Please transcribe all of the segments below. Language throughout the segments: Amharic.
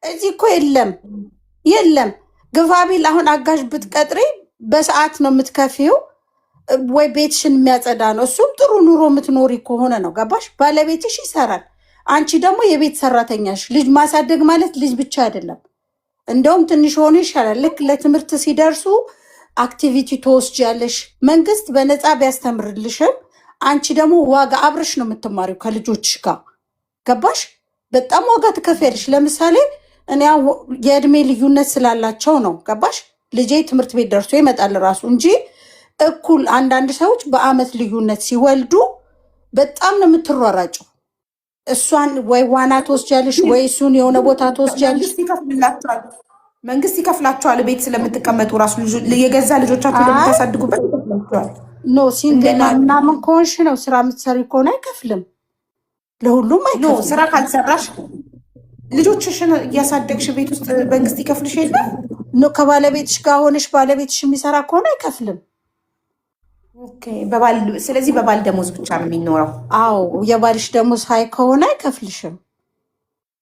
እዚህ እኮ የለም ግፋቢል። አሁን አጋዥ ብትቀጥሪ በሰዓት ነው የምትከፊው፣ ወይ ቤትሽን የሚያጸዳ ነው። እሱም ጥሩ ኑሮ የምትኖሪ ከሆነ ነው። ገባሽ? ባለቤትሽ ይሰራል፣ አንቺ ደግሞ የቤት ሰራተኛሽ። ልጅ ማሳደግ ማለት ልጅ ብቻ አይደለም። እንደውም ትንሽ ሆኖ ይሻላል። ልክ ለትምህርት ሲደርሱ አክቲቪቲ ትወስጃለሽ። መንግስት በነፃ ቢያስተምርልሽም አንቺ ደግሞ ዋጋ አብረሽ ነው የምትማሪው ከልጆችሽ ጋር። ገባሽ? በጣም ዋጋ ትከፍያለሽ። ለምሳሌ እኔ የእድሜ ልዩነት ስላላቸው ነው። ገባሽ? ልጄ ትምህርት ቤት ደርሶ ይመጣል ራሱ እንጂ እኩል። አንዳንድ ሰዎች በአመት ልዩነት ሲወልዱ በጣም ነው የምትሯራጭው። እሷን ወይ ዋና ትወስጃለሽ ወይ እሱን የሆነ ቦታ ትወስጃለሽ። መንግስት ይከፍላቸዋል። ቤት ስለምትቀመጡ ራሱ የገዛ ልጆቻችሁ ለምታሳድጉበት ይከፍላቸዋል። ኖ ሲንግል ምናምን ከሆንሽ ነው። ስራ የምትሰሪ ከሆነ አይከፍልም። ለሁሉም አይከፍልም። ስራ ካልሰራሽ ልጆችሽን እያሳደግሽ ቤት ውስጥ መንግስት ይከፍልሽ የለም። ኖ ከባለቤትሽ ጋር ሆነሽ ባለቤትሽ የሚሰራ ከሆነ አይከፍልም። ስለዚህ በባል ደሞዝ ብቻ ነው የሚኖረው። አዎ የባልሽ ደሞዝ ሀይ ከሆነ አይከፍልሽም።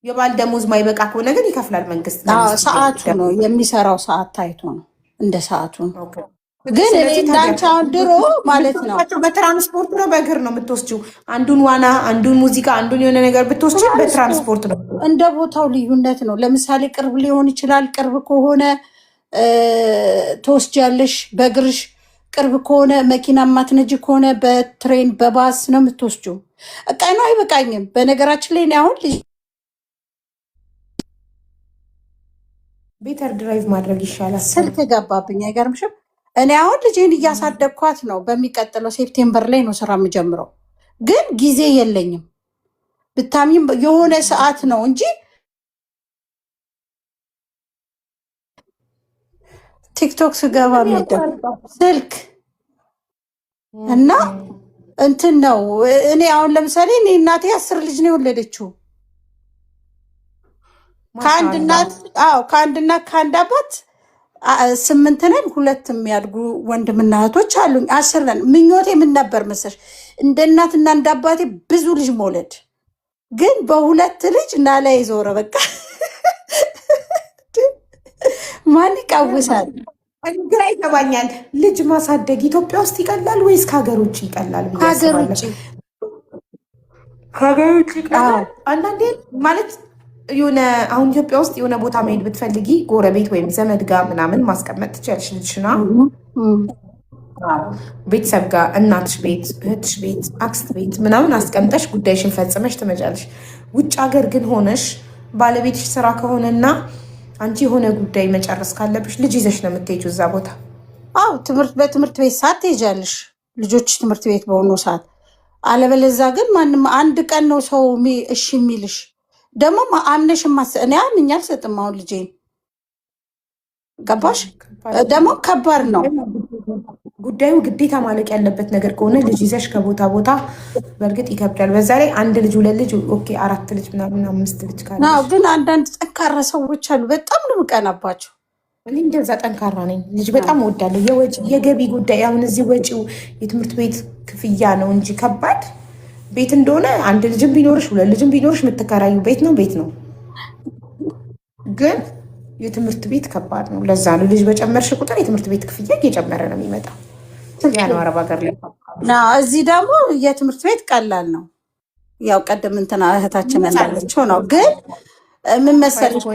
የባል ደሞዝ ማይበቃ ከሆነ ግን ይከፍላል መንግስት። ሰዓቱ ነው የሚሰራው፣ ሰዓት ታይቶ ነው እንደ ሰዓቱ ነው። ግን እንዳንቺ አሁን ድሮ ማለት ነው በትራንስፖርት ነው በእግር ነው የምትወስጂው። አንዱን ዋና፣ አንዱን ሙዚቃ፣ አንዱን የሆነ ነገር ብትወስጂ በትራንስፖርት ነው። እንደ ቦታው ልዩነት ነው። ለምሳሌ ቅርብ ሊሆን ይችላል። ቅርብ ከሆነ ትወስጃለሽ በእግርሽ። ቅርብ ከሆነ መኪና ማትነጂ ከሆነ በትሬን በባስ ነው የምትወስጂው። ቀኑ አይበቃኝም። በነገራችን ላይ አሁን ቤተር ድራይቭ ማድረግ ይሻላል። ስልክ ገባብኝ። አይገርምሽም? እኔ አሁን ልጄን እያሳደግኳት ነው። በሚቀጥለው ሴፕቴምበር ላይ ነው ስራ የምጀምረው። ግን ጊዜ የለኝም። ብታሚም የሆነ ሰዓት ነው እንጂ ቲክቶክ ስገባ ስልክ እና እንትን ነው። እኔ አሁን ለምሳሌ እኔ እናቴ 10 ልጅ ነው የወለደችው ከአንድ እናት ከአንድ አባት 8 ነን። 2 የሚያድጉ ወንድምና እህቶች አሉኝ። 10 ነን። ምኞቴ ምን ነበር መሰለሽ? እንደ እናትና እንደ አባቴ ብዙ ልጅ መውለድ። ግን በ2 ልጅ እና ላይ ዞረ። በቃ ማን ይቃወሳል? ግራ ይገባኛል። ልጅ ማሳደግ ኢትዮጵያ ውስጥ ይቀላል ወይስ ከሀገር ውጭ ይቀላል? ከሀገር ውጭ ይቀላል። አንዳንዴ ማለት የሆነ አሁን ኢትዮጵያ ውስጥ የሆነ ቦታ መሄድ ብትፈልጊ ጎረቤት ወይም ዘመድ ጋር ምናምን ማስቀመጥ ትችያለሽ ልጅሽና ቤተሰብ ጋር እናትሽ ቤት፣ እህትሽ ቤት፣ አክስት ቤት ምናምን አስቀምጠሽ ጉዳይሽን ፈጽመሽ ትመጫለሽ። ውጭ ሀገር ግን ሆነሽ ባለቤትሽ ስራ ከሆነና አንቺ የሆነ ጉዳይ መጨረስ ካለብሽ ልጅ ይዘሽ ነው የምትሄጂው እዛ ቦታ። አዎ በትምህርት ቤት ሰዓት ትሄጃለሽ፣ ልጆች ትምህርት ቤት በሆኑ ሰዓት። አለበለዛ ግን ማንም አንድ ቀን ነው ሰው እሺ የሚልሽ። ደግሞ አምነሽ እኔ አምኜ አልሰጥም። አሁን ልጄን ገባሽ? ደግሞ ከባድ ነው ጉዳዩ። ግዴታ ማለቅ ያለበት ነገር ከሆነ ልጅ ይዘሽ ከቦታ ቦታ በእርግጥ ይከብዳል። በዛ ላይ 1 ልጅ 2 ልጅ ኦኬ 4 ልጅ ምናምን 5 ልጅ ካለ ግን አንዳንድ ጠንካራ ሰዎች አሉ። በጣም ነው የምቀናባቸው። እኔ እንደዛ ጠንካራ ነኝ። ልጅ በጣም እወዳለሁ። የገቢ ጉዳይ አሁን እዚህ ወጪው የትምህርት ቤት ክፍያ ነው እንጂ ከባድ ቤት እንደሆነ 1 ልጅም ቢኖርሽ 2 ልጅም ቢኖርሽ የምትከራዩ ቤት ነው። ግን የትምህርት ቤት ከባድ ነው። ለዛ ነው ልጅ በጨመርሽ ቁጥር የትምህርት ቤት ክፍያ እየጨመረ ነው የሚመጣው። ያ ነው አረብ ሀገር ላይ። እዚህ ደግሞ የትምህርት ቤት ቀላል ነው። ያው ቀደም እንትና እህታችን እንዳለችው ነው። ግን ምን መሰለሽ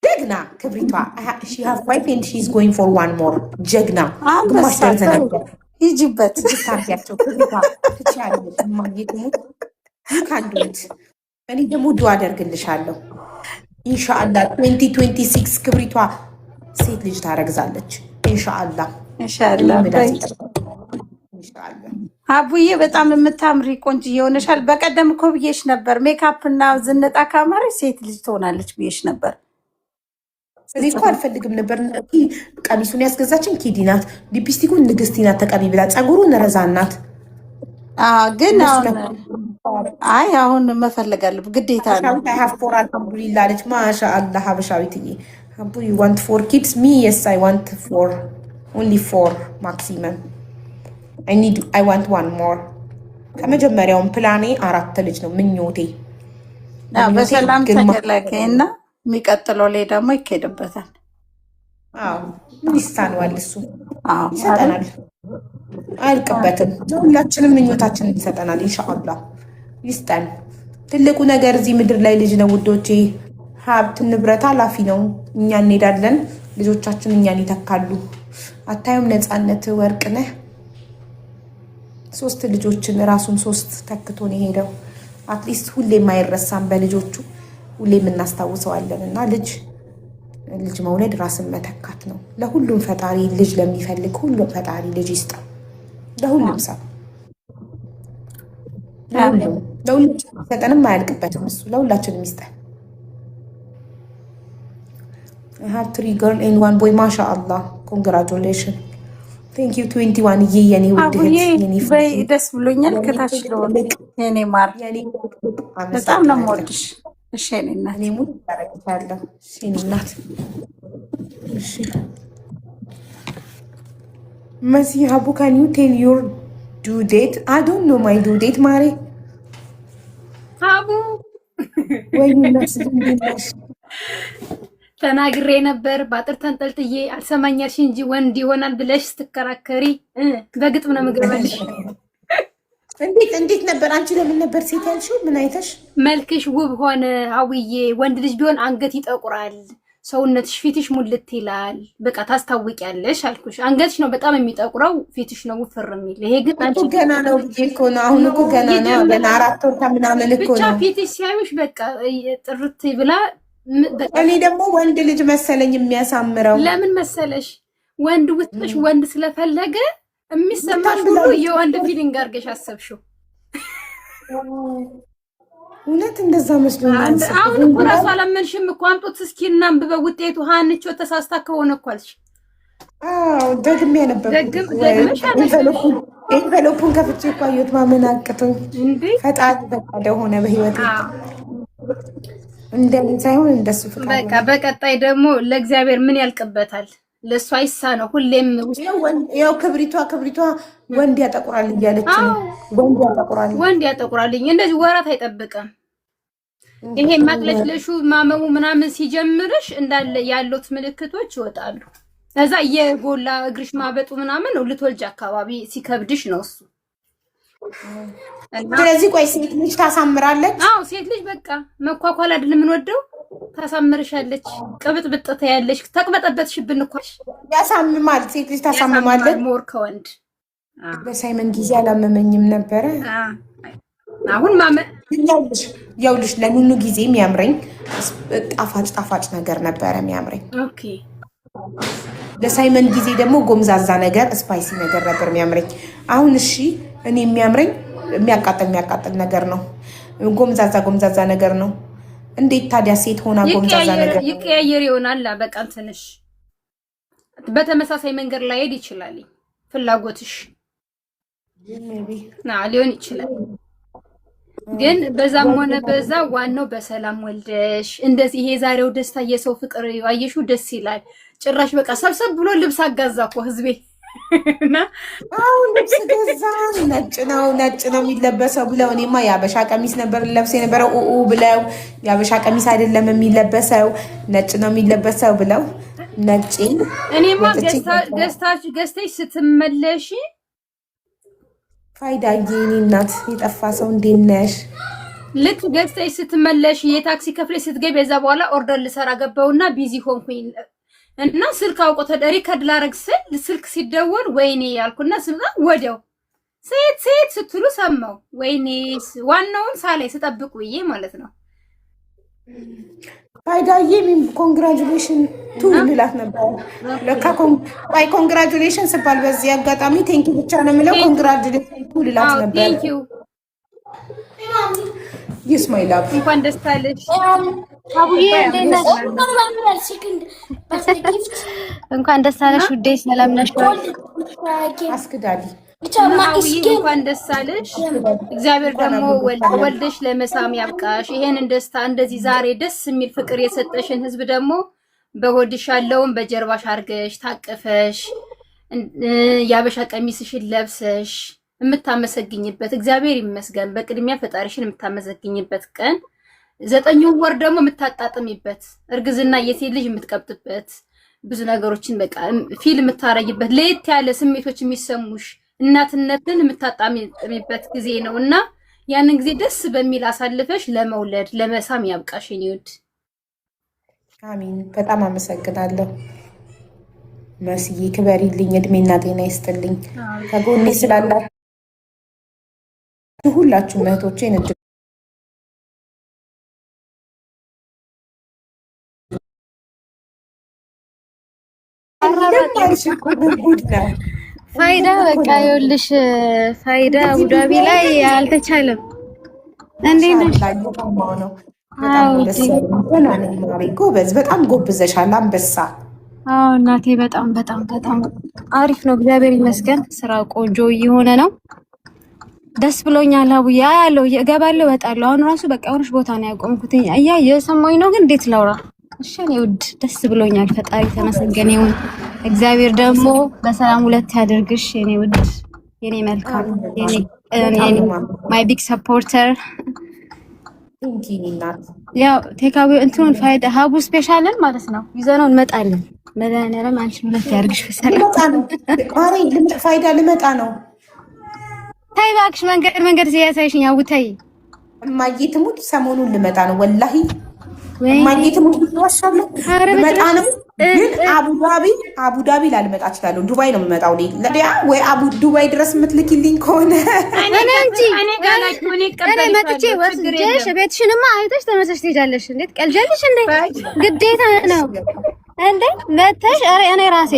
ጀግና ክብሪቷ ጀግና ግማሽ ደርዘን ሂጂበት ታርያቸው ክብሪቷ እኔ ደግሞ ዱዓ አደርግልሻለሁ ኢንሻአላህ 2026 ክብሪቷ ሴት ልጅ ታረግዛለች። ኢንሻአላህ አቡዬ በጣም የምታምሪ ቆንጆ የሆነሻል። በቀደም እኮ ብዬሽ ነበር ሜካፕ እና ዝነጣ ካማረች ሴት ልጅ ትሆናለች ብዬሽ ነበር። እኔ እኮ አልፈልግም ነበር። ቀሚሱን ያስገዛችን ኪዲ ናት፣ ሊፕስቲኩን ንግስቲ ናት ተቀቢ ብላ፣ ፀጉሩን ረዛ ናት። ግን አሁን መፈለግ አለብን ግዴታ ነው። አልሐምዱሊላህ አለች። ማሻአላህ ሀበሻዊትዬ አቡ ዩ ዋንት 4 kids ሚ የስ አይ ዋንት 4 only 4 ማክሲመም I want 1 more። ከመጀመሪያውም ፕላኔ 4 ልጅ ነው ምኞቴ። በሰላም ተገላገይና የሚቀጥለው ላይ ደግሞ ይካሄድበታል። አዎ ምን ይሳነዋል? እሱ ይሰጠናል፣ አያልቅበትም። ሁላችንም ምኞታችንን ይሰጠናል። ኢንሻአላህ ይስጠን። ትልቁ ነገር እዚህ ምድር ላይ ልጅ ነው ውዶቼ። ሀብት ንብረት ኃላፊ ነው። እኛ እንሄዳለን፣ ልጆቻችን እኛን ይተካሉ። አታዩም? ነፃነት ወርቅ ነህ 3 ልጆችን ራሱን 3 ተክቶ ነው የሄደው። አትሊስት ሁሌም አይረሳም በልጆቹ ሁሌም እናስታውሰዋለን። እና ልጅ መውለድ ራስን መተካት ነው። ለሁሉም ፈጣሪ ልጅ ለሚፈልግ ሁሉም ፈጣሪ ልጅ ይስጠው። ለሁሉም ሰው ለሁሉም ሰጠንም አያልቅበትም። እሱ ለሁላችንም ይስጠን። I have 3 girls and 1 boy. ማሻአላህ ኮንግራቹሌሽን ቴንክ ዩ 21 የኔ ውድ እህት ደስ ብሎኛል። ከታች የኔ ማር በጣም ነው የምወድሽ። እሺ የኔ እናት እኔ ሙሉ ታረጋለሁ። እሺ የኔ እናት እሺ መሲ ሀቡ can you tell your due date? I don't know my due date ማሬ ሀቡ ወይ ነሽ ተናግሬ ነበር በአጥር ተንጠልጥዬ አልሰማኛልሽ እንጂ ወንድ ይሆናል ብለሽ ስትከራከሪ በግጥም ነው የምገባልሽ። እንዴት ነበር? አንቺ ለምን ነበር ሴት ያልሽው? ምን አይተሽ? መልክሽ ውብ ሆነ ሀውዬ። ወንድ ልጅ ቢሆን አንገት ይጠቁራል፣ ሰውነትሽ ፊትሽ ሙልት ይላል። በቃ ታስታውቂያለሽ አልኩሽ። አንገትሽ ነው በጣም የሚጠቁረው፣ ፊትሽ ነው ውፍር የሚል። ይሄ ግን አንቺ ገና ነው ልጅ እኮ ነው። አሁን እኮ ገና ነው። ገና 4 ወር ከምናምን እኮ ነው። ብቻ ፊትሽ ሲያዩሽ በቃ ጥርት ብላ። እኔ ደግሞ ወንድ ልጅ መሰለኝ የሚያሳምረው። ለምን መሰለሽ? ወንድ ውስጥሽ ወንድ ስለፈለገ የሚሰማሽ ሁሉ የወንድ ፊሊንግ አድርገሽ አሰብሽው። እውነት እንደዛ መስሎኛል። አሁን እኮ ራሱ አላመንሽም እኮ። አምጦት እስኪ እናንብበው ውጤቱ። ሀንቾ ተሳስታ ከሆነ እኮ አልሽ። አዎ ደግሜ ነበር። ደግመሽ ኤንቨሎፑን ከፍቼ እኮ አየሁት። ማመን አቅቶኝ ፈጣሪ ፈቃደ ሆነ በህይወት እንደኔ ሳይሆን እንደሱ ፍቃድ። በቃ በቀጣይ ደግሞ ለእግዚአብሔር ምን ያልቅበታል? ለእሱ አይሳ ነው ሁሌም። ያው ክብሪቷ ወንድ ያጠቁራል እያለች ነው። ወንድ ያጠቁራልኝ እንደዚህ ወራት አይጠብቅም። ይሄ ማቅለሽለሹ ማመሙ ምናምን ሲጀምርሽ እንዳለ ያሉት ምልክቶች ይወጣሉ። ከዛ የጎላ እግርሽ ማበጡ ምናምን ነው ልትወልጅ አካባቢ ሲከብድሽ ነው እሱ። ስለዚህ ቆይ ሴት ልጅ ታሳምራለች? አዎ ሴት ልጅ በቃ መኳኳል አይደል የምንወደው? ታሳምርሻለች። ቅብጥብጥ ያለሽ ተቅበጠበጥሽብን እኮ ያሳምማል። ሴት ልጅ ታሳምማለች ሞር ከወንድ። በሳይመን ጊዜ አላመመኝም ነበረ። አሁን ያውልሽ ለኑኑ ጊዜ የሚያምረኝ ጣፋጭ ነገር ነበረ የሚያምረኝ። ኦኬ ለሳይመን ጊዜ ደግሞ ጎምዛዛ ነገር ስፓይሲ ነገር ነበር የሚያምረኝ። አሁን እሺ እኔ የሚያምረኝ የሚያቃጥል ነገር ነው። ጎምዛዛ ነገር ነው። እንዴት ታዲያ ሴት ሆና ጎምዛዛ ነገር ይቀያየር ይሆናል። በቃ እንትንሽ በተመሳሳይ መንገድ ላይ ሄድ ይችላል። ፍላጎትሽ ሊሆን ይችላል። ግን በዛም ሆነ በዛ ዋናው በሰላም ወልደሽ እንደዚህ ይሄ ዛሬው ደስታ የሰው ፍቅር ያየሽው ደስ ይላል። ጭራሽ በቃ ሰብሰብ ብሎ ልብስ አጋዛ እኮ ህዝቤ እና አሁን ልብስ ገዛ። ነጭ ነው የሚለበሰው ብለው እኔማ የአበሻ ቀሚስ ነበር ለብሰ የነበረው ብለው የአበሻ ቀሚስ አይደለም የሚለበሰው ነጭ ነው የሚለበሰው ብለው ነጭ። እኔማ ገዝተሽ ስትመለሺ ፋይዳዬ እኔ እናት የጠፋ ሰው እንዴት ነሽ? ልክ ገዝተሽ ስትመለሺ የታክሲ ከፍለሽ ስትገቢ በዛ በኋላ ኦርደር ልሰራ ገባውና ቢዚ ሆንኩኝ እና ስልክ አውቆ ሪከርድ ላረግ ስል ስልክ ሲደወል ወይኔ ያልኩና ስልክ ወዲያው ሴት ስትሉ ሰማው። ወይኔ ዋናውን ሳላይ ስጠብቁ ይሄ ማለት ነው። ፋይዳዬ ኮንግራቹሌሽን ቱ ልላት ነበር ለካ ኮንግራቹሌሽን ስባል በዚህ አጋጣሚ ቴንኪ ብቻ ነው የምለው። ኮንግራቹሌሽን ቱ ልላት ነበር። ቴንኪዩ ይስ ማይ ላቭ እንኳን ደስ አለሽ አቡዬ። እንኳን ደስ አለሽ ውዴ። ሰላም ነሽ? አስክዳሊ እንኳን ደስ አለሽ። እግዚአብሔር ደግሞ ወልደሽ ለመሳም ያብቃሽ። ይሄንን ደስታ እንደዚህ ዛሬ ደስ የሚል ፍቅር የሰጠሽን ህዝብ ደግሞ በሆድሽ ያለውን በጀርባሽ አርገሽ ታቅፈሽ ያበሻ ቀሚስሽን ለብሰሽ የምታመሰግኝበት እግዚአብሔር ይመስገን። በቅድሚያ ፈጣሪሽን የምታመሰግኝበት ቀን 9 ወር ደግሞ የምታጣጥሚበት እርግዝና የሴት ልጅ የምትቀብጥበት ብዙ ነገሮችን በቃ ፊልም የምታረጊበት ለየት ያለ ስሜቶች የሚሰሙሽ እናትነትን የምታጣሚበት ጊዜ ነውና ያንን ጊዜ ደስ በሚል አሳልፈሽ ለመውለድ ለመሳም ያብቃሽ የኔ ውድ። አሚን። በጣም አመሰግናለሁ መስዬ፣ ክበሪልኝ፣ እድሜና ጤና ይስጥልኝ። ከጎኔ ስላላችሁ ሁላችሁ እህቶቼን ፋይዳ በቃ ይኸውልሽ፣ ፋይዳ አቡዳቢ ላይ አልተቻለም። እንዴት ነሽ? ጎበዝ፣ በጣም ጎብዘሻል አንበሳ። አዎ እናቴ፣ በጣም በጣም በጣም አሪፍ ነው፣ እግዚአብሔር ይመስገን። ስራ ቆንጆ እየሆነ ነው። ደስ ብሎኛል። አቡዬ ያለው እገባለሁ እወጣለሁ። አሁን ራሱ በቃ የሆነች ቦታ ነው ያቆምኩት። እየሰማኝ ነው ግን እንዴት ላውራ? እሺ እኔ ውድ ደስ ብሎኛል። ፈጣሪ ተመስገን ይሁን። እግዚአብሔር ደግሞ በሰላም ሁለት ያድርግሽ የኔ ውድ፣ የኔ መልካም፣ የኔ ማይ ቢግ ሰፖርተር። ያው ቴካዊ እንትኑን ፋይዳ ሀቡ ስፔሻልን ማለት ነው ይዘነው እንመጣለን። መድኃኒዓለም አንቺ ሁለት ያድርግሽ በሰላም። ፋይዳ ልመጣ ነው። ታይ እባክሽ መንገድ ሲያሳይሽኝ አውታይ እማዬ ትሙት ሰሞኑን ልመጣ ነው ወላሂ። እማዬ ትሙት ብትዋሻለሁ ልመጣ ነው። ግን አቡዳቢ ላልመጣ እችላለሁ። ዱባይ ነው የምመጣው ለዲያ ወይ ዱባይ ድረስ የምትልኪልኝ ከሆነ እኔ መጥቼ ወስጄሽ ቤትሽንማ አይተሽ ተመሰሽ ትሄጃለሽ። እንዴት ቀልጃለሽ እንዴ? ግዴታ ነው እንዴ መተሽ እኔ ራሴ